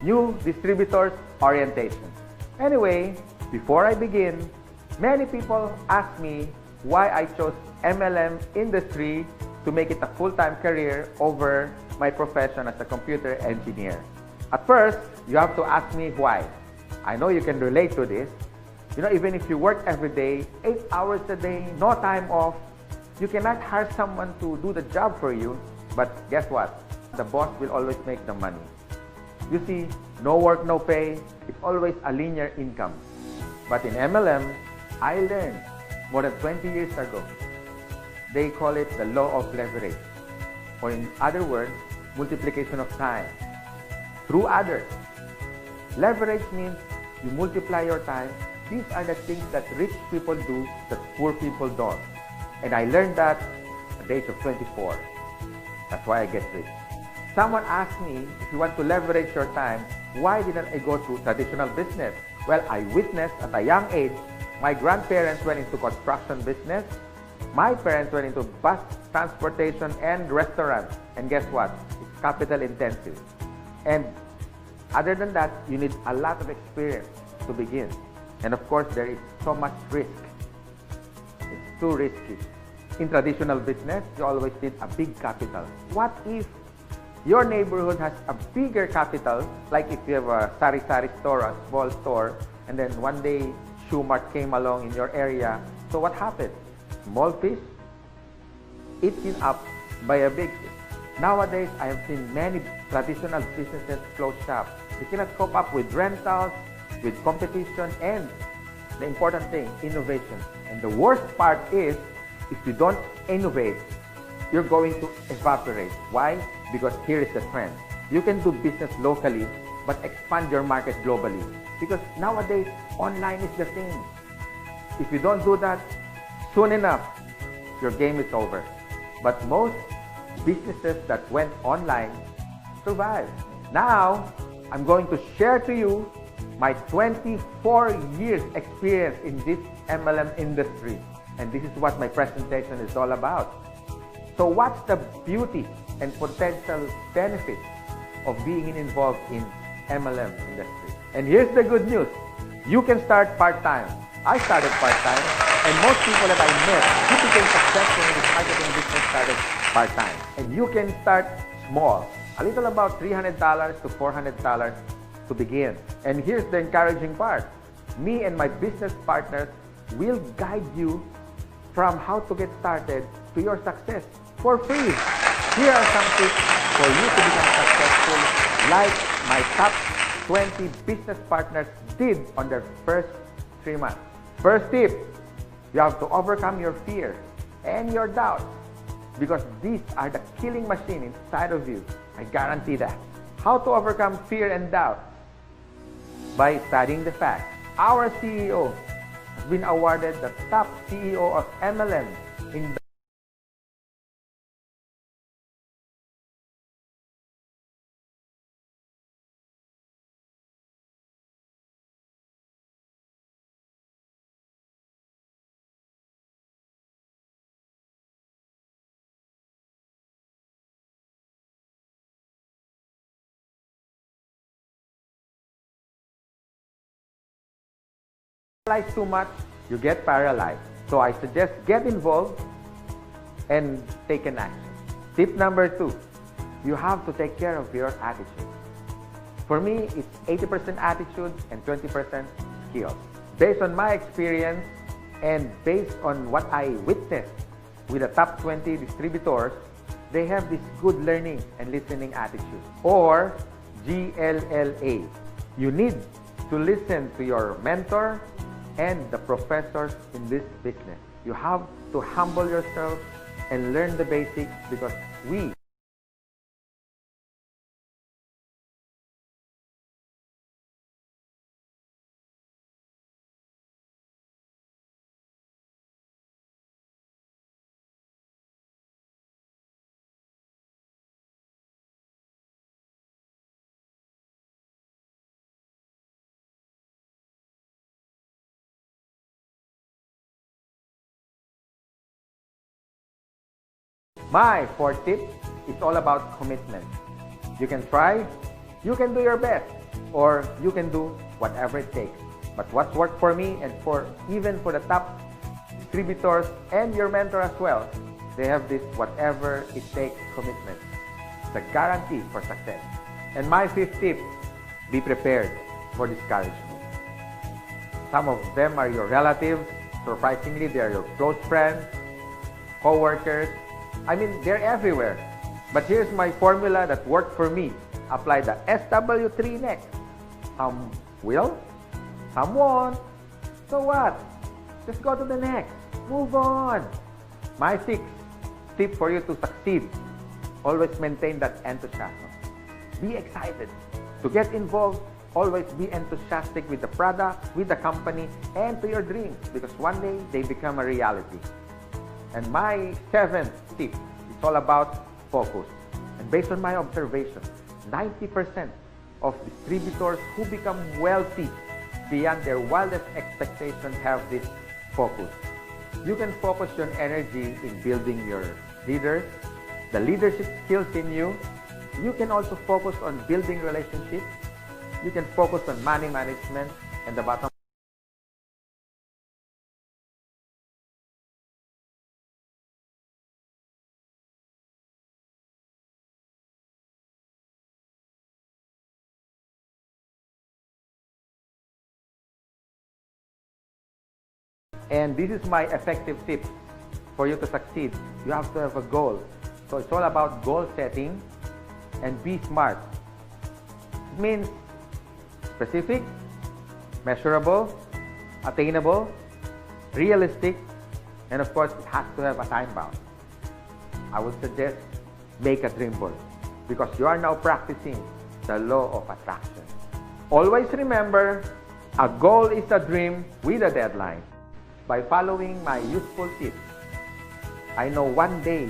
new distributors orientation. Anyway, before I begin, many people ask me why I chose MLM industry to make it a full-time career over my profession as a computer engineer. At first, you have to ask me why. I know you can relate to this. Even if you work every day, 8 hours a day, no time off, you cannot hire someone to do the job for you. But guess what? The boss will always make the money. You see, no work, no pay. It's always a linear income. But in MLM, I learned more than 20 years ago. They call it the law of leverage. Or in other words, multiplication of time through others. Leverage means you multiply your time. These are the things that rich people do that poor people don't. And I learned that at the age of 24. That's why I get rich. Someone asked me, if you want to leverage your time, why didn't I go to traditional business? Well, I witnessed at a young age, my grandparents went into construction business. My parents went into bus transportation and restaurants. And guess what? It's capital intensive. And other than that, you need a lot of experience to begin. And of course, there is so much risk. It's too risky. In traditional business, you always need a big capital. What if your neighborhood has a bigger capital, like if you have a sari-sari store, a small store, and then one day Shoe Mart came along in your area. So what happened? Small fish eaten up by a big fish. Nowadays, I have seen many traditional businesses close shop. They cannot cope up with rentals, with competition, and the important thing, innovation. And the worst part is, if you don't innovate, you're going to evaporate. Why? Because here is the trend. You can do business locally, but expand your market globally. Because nowadays, online is the thing. If you don't do that, soon enough, your game is over. But most businesses that went online survived. Now, I'm going to share to you my 24 years experience in this MLM industry. And this is what my presentation is all about. So what's the beauty and potential benefits of being involved in MLM industry? And here's the good news. You can start part-time. I started part-time, and most people that I met who became successful in this marketing business started part-time. And you can start small, a little about $300 to $400 to begin. And here's the encouraging part. Me and my business partners will guide you from how to get started to your success for free. Here are some tips for you to become successful, like my top 20 business partners did on their first 3 months. First tip, you have to overcome your fear and your doubts, because these are the killing machine inside of you. I guarantee that. How to overcome fear and doubt? By studying the facts. Our CEO has been awarded the top CEO of MLM in the too much, you get paralyzed. So I suggest get involved and take an action. Tip number 2, you have to take care of your attitude. For me, it's 80% attitude and 20% skills. Based on my experience and based on what I witnessed with the top 20 distributors, they have this good learning and listening attitude, or GLLA. You need to listen to your mentor and the professors in this business. You have to humble yourself and learn the basics, because we My fourth tip is all about commitment. You can try, you can do your best, or you can do whatever it takes. But what's worked for me and even for the top distributors and your mentor as well, they have this whatever it takes commitment. It's a guarantee for success. And my fifth tip, be prepared for discouragement. Some of them are your relatives. Surprisingly, they are your close friends, co-workers. I mean, they're everywhere. But here's my formula that worked for me. Apply the SW3 next. Some will, some won't. So what? Just go to the next. Move on. My sixth tip for you to succeed. Always maintain that enthusiasm. Be excited. To get involved, always be enthusiastic with the product, with the company, and to your dreams, because one day they become a reality. And my seventh tip, it's all about focus. And based on my observation, 90% of distributors who become wealthy beyond their wildest expectations have this focus. You can focus your energy in building your leaders, the leadership skills in you. You can also focus on building relationships. You can focus on money management, and the bottom And this is my effective tip for you to succeed. You have to have a goal. So it's all about goal setting and be smart. It means specific, measurable, attainable, realistic, and of course, it has to have a time bound. I would suggest make a dream board because you are now practicing the law of attraction. Always remember, a goal is a dream with a deadline. By following my useful tips, I know one day